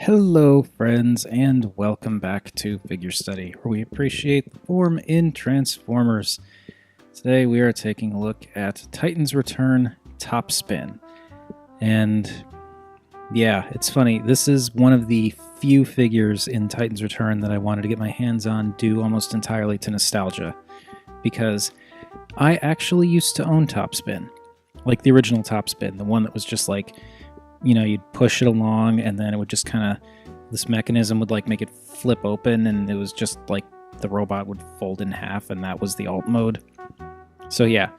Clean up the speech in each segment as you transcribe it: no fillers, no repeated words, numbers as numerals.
Hello, friends, and welcome back to Figure Study, where we appreciate the form in Transformers. Today we are taking a look at Titan's Return Topspin. And yeah, it's funny, this is one of the few figures in Titan's Return that I wanted to get my hands on due almost entirely to nostalgia, because I actually used to own Topspin, like the original Topspin, the one that was just like, you know, you'd push it along and then it would just kind of, this mechanism would like make it flip open, and it was just like the robot would fold in half, and that was the alt mode. So yeah,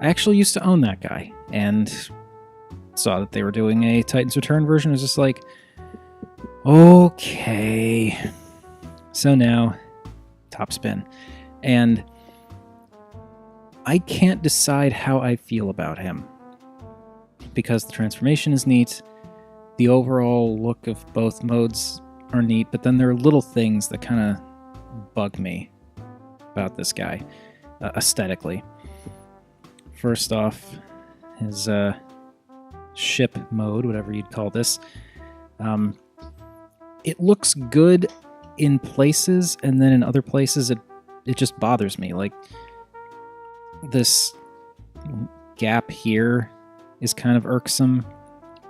I actually used to own that guy and saw that they were doing a Titan's Return version. I was just like, okay. So now, Topspin. And I can't decide how I feel about him, because the transformation is neat, the overall look of both modes are neat, but then there are little things that kind of bug me about this guy, aesthetically. First off, his ship mode, whatever you'd call this, it looks good in places, and then in other places it just bothers me. Like, this gap here is kind of irksome,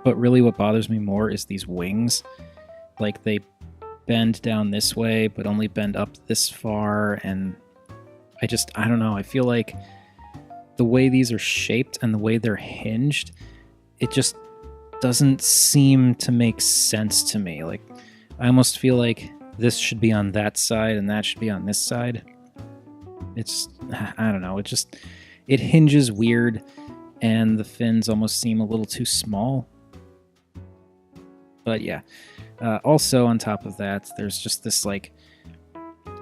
but really what bothers me more is these wings. Like, they bend down this way, but only bend up this far, and I don't know, I feel like the way these are shaped and the way they're hinged, it just doesn't seem to make sense to me. Like, I almost feel like this should be on that side and that should be on this side. It's, I don't know, it hinges weird, and the fins almost seem a little too small. But yeah, also on top of that, there's just this like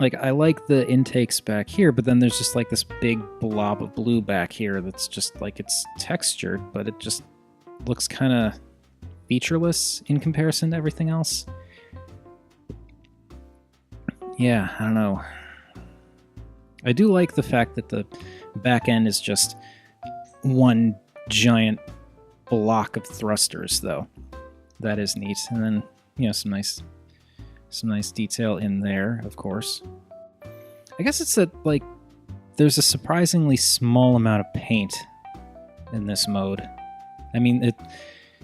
I like the intakes back here, but then there's just like this big blob of blue back here that's just like, it's textured, but it just looks kind of featureless in comparison to everything else. Yeah, I don't know. I do like the fact that the back end is just one giant block of thrusters, though. That is neat. And then, you know, some nice detail in there, of course. I guess it's that, like, there's a surprisingly small amount of paint in this mode. I mean, it,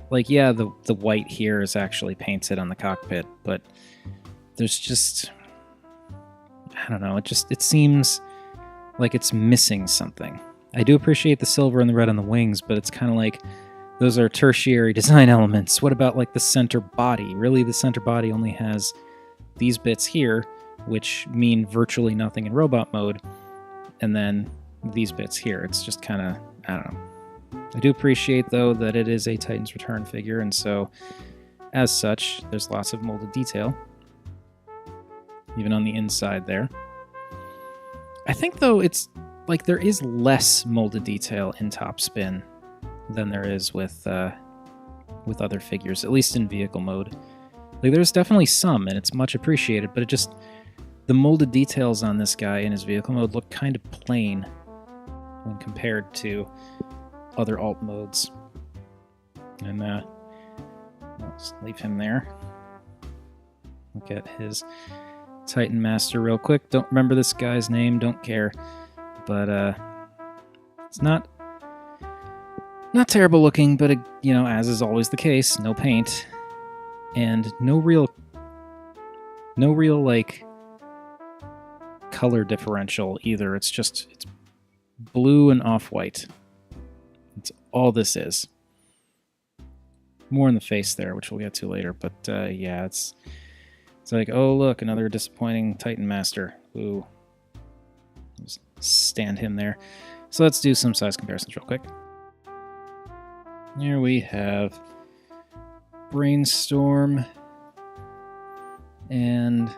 like, yeah, the white here is actually painted on the cockpit, but there's just, I don't know, it seems like it's missing something. I do appreciate the silver and the red on the wings, but it's kind of like, those are tertiary design elements. What about like the center body? Really, the center body only has these bits here, which mean virtually nothing in robot mode, and then these bits here. It's just kind of, I don't know. I do appreciate, though, that it is a Titan's Return figure, and so, as such, there's lots of molded detail, even on the inside there. I think, though, it's like there is less molded detail in Topspin than there is with other figures, at least in vehicle mode. Like, there's definitely some, and it's much appreciated, but the molded details on this guy in his vehicle mode look kind of plain when compared to other alt modes. And I'll just leave him there. Look at his Titan Master real quick. Don't remember this guy's name, don't care. But it's not terrible looking, but you know, as is always the case, no paint and no real like color differential either. It's blue and off-white. That's all this is. More in the face there, which we'll get to later, but yeah, it's like, oh look, another disappointing Titan Master. Ooh. Just stand him there. So let's do some size comparisons real quick. Here we have Brainstorm and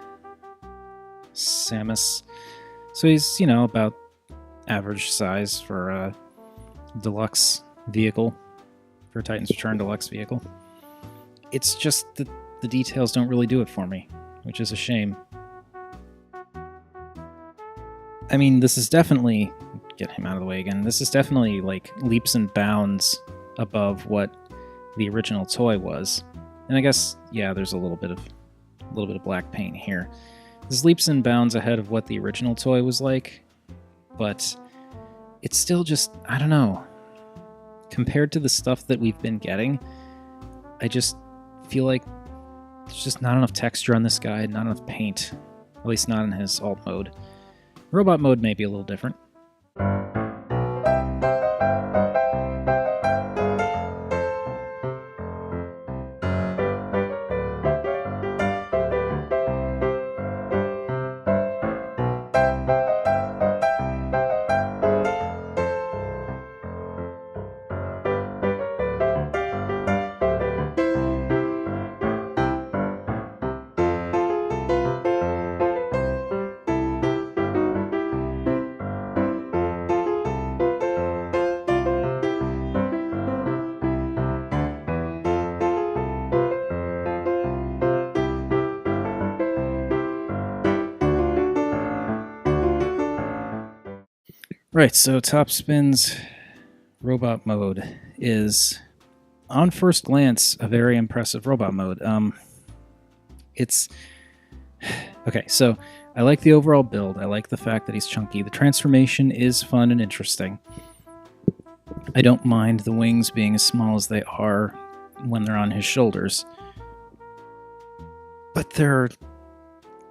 Samus. So he's, you know, about average size for a deluxe vehicle, for a Titan's Return deluxe vehicle. It's just that the details don't really do it for me, which is a shame. I mean, this is definitely, get him out of the way again, this is definitely like leaps and bounds above what the original toy was. And I guess, yeah, there's a little bit of black paint here. This leaps and bounds ahead of what the original toy was like, but it's still just, I don't know. Compared to the stuff that we've been getting, I just feel like there's just not enough texture on this guy, not enough paint. At least not in his alt mode. Robot mode may be a little different. Right, so Topspin's robot mode is, on first glance, a very impressive robot mode. It's... Okay, so I like the overall build. I like the fact that he's chunky. The transformation is fun and interesting. I don't mind the wings being as small as they are when they're on his shoulders. But there are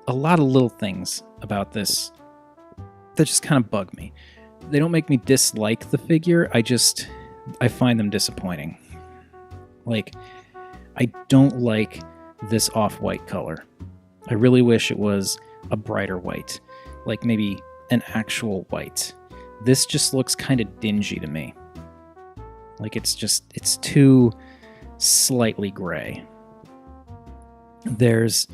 a lot of little things about this that just kind of bug me. They don't make me dislike the figure, I find them disappointing. Like, I don't like this off-white color. I really wish it was a brighter white, like maybe an actual white. This just looks kind of dingy to me. Like, it's too slightly gray. There's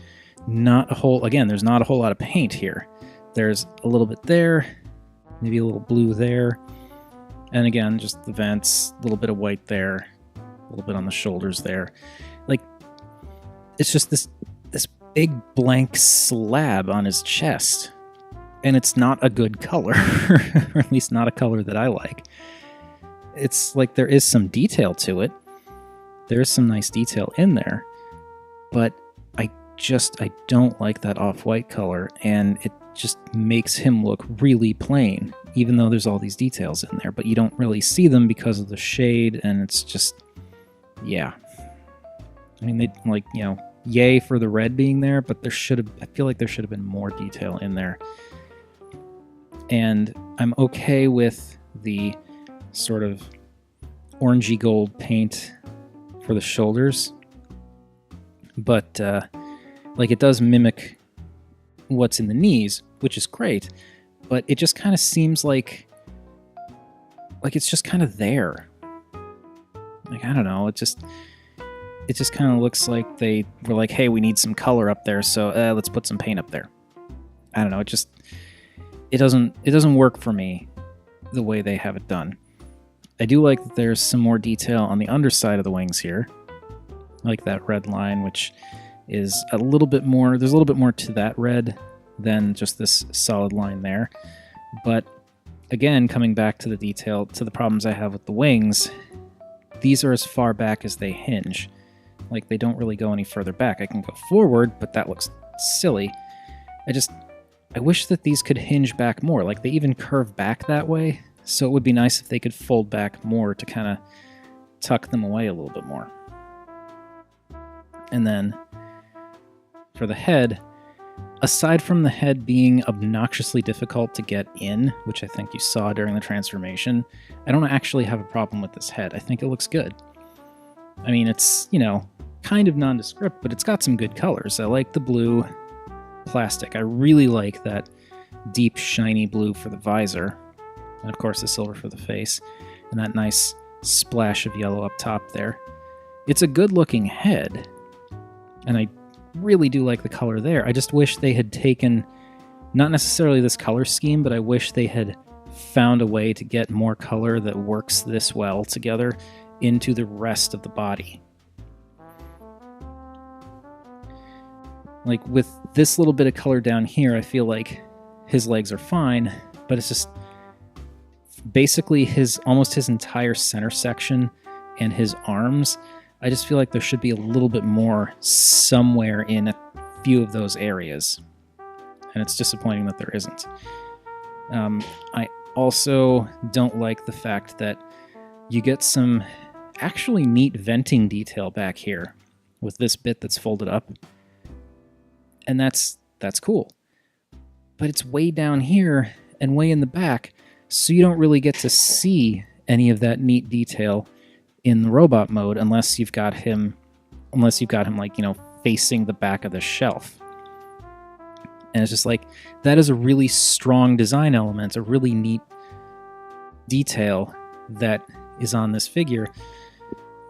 not a whole lot of paint here. There's a little bit there, maybe a little blue there, and again, just the vents, a little bit of white there, a little bit on the shoulders there. Like, it's just this big blank slab on his chest, and it's not a good color, or at least not a color that I like. It's like there is some detail to it. There is some nice detail in there, but I don't like that off-white color, and it just makes him look really plain, even though there's all these details in there, but you don't really see them because of the shade, and it's just, yeah. I mean, they, like, you know, yay for the red being there, but I feel like there should have been more detail in there. And I'm okay with the sort of orangey gold paint for the shoulders, but like, it does mimic what's in the knees, which is great, but it just kind of seems like it's just kind of there. Like, I don't know, it just kind of looks like they were like, hey, we need some color up there, so let's put some paint up there. I don't know, it doesn't work for me the way they have it done. I do like that there's some more detail on the underside of the wings here, like that red line, which is a little bit more, there's a little bit more to that red than just this solid line there. But again, coming back to the detail, to the problems I have with the wings, these are as far back as they hinge. Like, they don't really go any further back. I can go forward, but that looks silly. I wish that these could hinge back more. Like, they even curve back that way, so it would be nice if they could fold back more to kind of tuck them away a little bit more. And then for the head, aside from the head being obnoxiously difficult to get in, which I think you saw during the transformation, I don't actually have a problem with this head. I think it looks good. I mean, it's, you know, kind of nondescript, but it's got some good colors. I like the blue plastic. I really like that deep, shiny blue for the visor, and of course the silver for the face, and that nice splash of yellow up top there. It's a good-looking head, and I really do like the color there. I just wish they had taken, not necessarily this color scheme, but I wish they had found a way to get more color that works this well together into the rest of the body. Like, with this little bit of color down here, I feel like his legs are fine, but it's just basically almost his entire center section and his arms I just feel like there should be a little bit more somewhere in a few of those areas. And it's disappointing that there isn't. I also don't like the fact that you get some actually neat venting detail back here with this bit that's folded up. And that's cool. But it's way down here and way in the back, so you don't really get to see any of that neat detail in the robot mode unless you've got him like, you know, facing the back of the shelf. And it's just like, that is a really strong design element, a really neat detail that is on this figure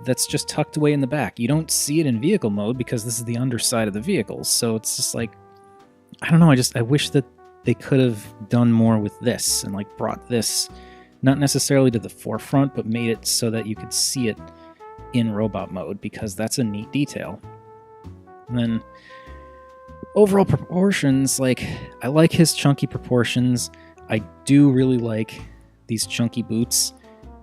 that's just tucked away in the back. You don't see it in vehicle mode because this is the underside of the vehicle. So it's just like, I don't know, I wish that they could have done more with this and like brought this not necessarily to the forefront, but made it so that you could see it in robot mode, because that's a neat detail. And then overall proportions, like, I like his chunky proportions. I do really like these chunky boots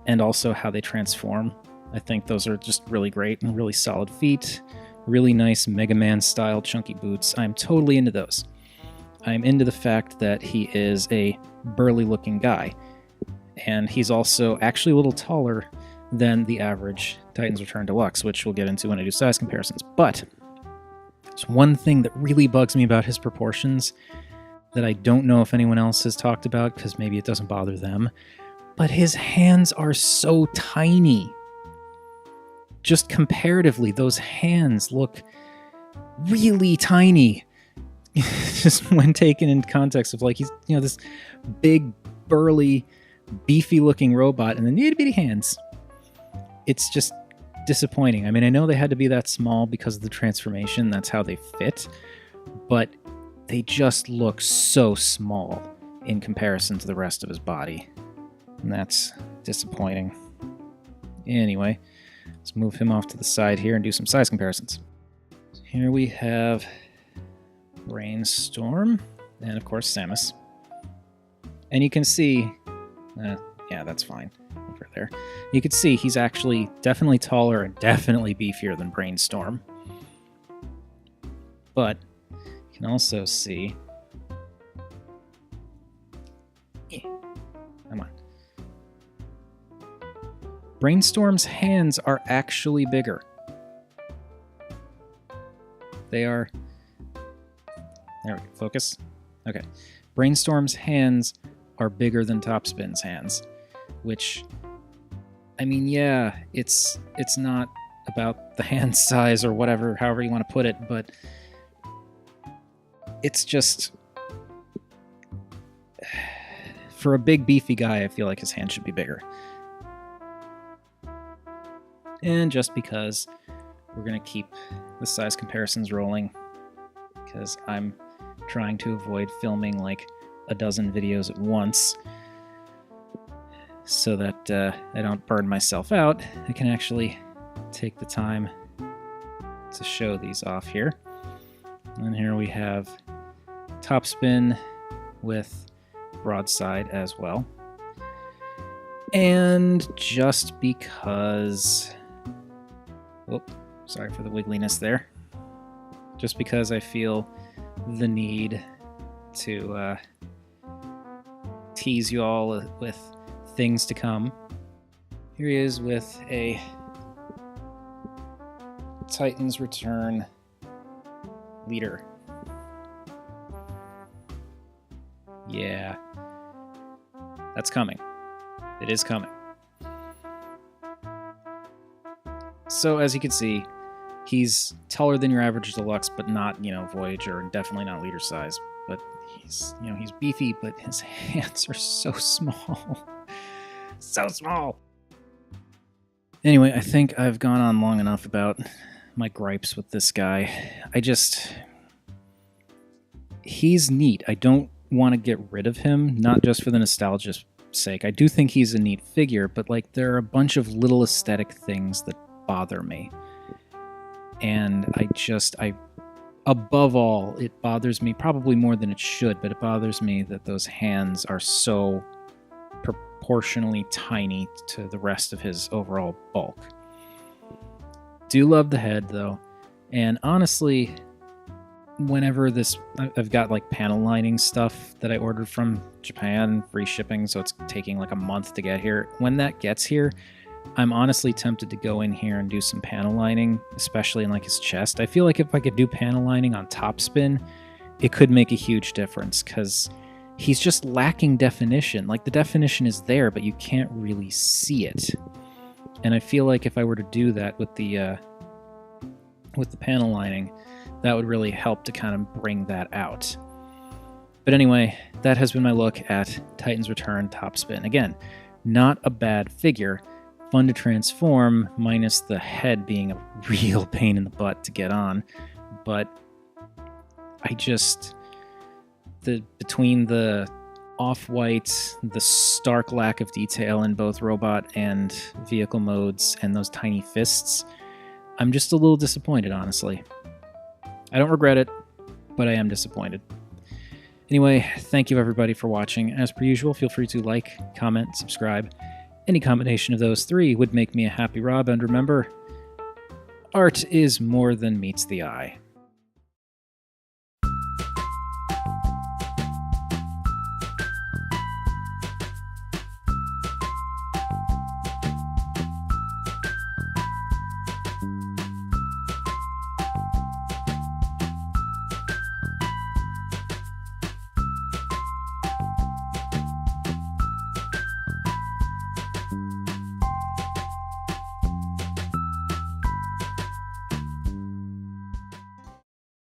and also how they transform. I think those are just really great and really solid feet. Really nice Mega Man style chunky boots. I'm totally into those. I'm into the fact that he is a burly looking guy. And he's also actually a little taller than the average Titans Return Deluxe, which we'll get into when I do size comparisons. But there's one thing that really bugs me about his proportions that I don't know if anyone else has talked about, because maybe it doesn't bother them. But his hands are so tiny. Just comparatively, those hands look really tiny. Just when taken in context of, like, he's, you know, this big, burly, beefy-looking robot, and then itty-bitty hands. It's just disappointing. I mean, I know they had to be that small because of the transformation. That's how they fit. But they just look so small in comparison to the rest of his body. And that's disappointing. Anyway, let's move him off to the side here and do some size comparisons. Here we have Brainstorm, and of course Samus. And you can see, yeah, that's fine over there. You can see he's actually definitely taller and definitely beefier than Brainstorm. But you can also see, come on. Brainstorm's hands are actually bigger. They are... There we go. Focus. Okay. Brainstorm's hands are bigger than Topspin's hands, which, I mean, yeah, it's not about the hand size or whatever, however you want to put it, but it's just... For a big, beefy guy, I feel like his hand should be bigger. And just because we're going to keep the size comparisons rolling, because I'm trying to avoid filming like a dozen videos at once so that I don't burn myself out, I can actually take the time to show these off here. And here we have Topspin with broadside as well. And just because... Oh, sorry for the wiggliness there. Just because I feel the need to tease you all with things to come. Here he is with a Titans Return leader. Yeah. That's coming. It is coming. So, as you can see, he's taller than your average deluxe, but not, you know, Voyager, and definitely not leader size. But he's, you know, he's beefy, but his hands are so small. So small! Anyway, I think I've gone on long enough about my gripes with this guy. He's neat. I don't want to get rid of him, not just for the nostalgia's sake. I do think he's a neat figure, but, like, there are a bunch of little aesthetic things that bother me. And above all, it bothers me, probably more than it should, but it bothers me that those hands are so proportionally tiny to the rest of his overall bulk. Do love the head, though. And honestly, whenever I've got like panel lining stuff that I ordered from Japan, free shipping, so it's taking like a month to get here. When that gets here, I'm honestly tempted to go in here and do some panel lining, especially in like his chest. I feel like if I could do panel lining on Topspin, it could make a huge difference, because he's just lacking definition. Like, the definition is there, but you can't really see it. And I feel like if I were to do that with the panel lining, that would really help to kind of bring that out. But anyway, that has been my look at Titan's Return Topspin. Again, not a bad figure. Fun to transform, minus the head being a real pain in the butt to get on. But I just... between the off-white, the stark lack of detail in both robot and vehicle modes, and those tiny fists, I'm just a little disappointed, honestly. I don't regret it, but I am disappointed. Anyway, thank you everybody for watching. As per usual, feel free to like, comment, subscribe. Any combination of those three would make me a happy Rob, and remember, art is more than meets the eye.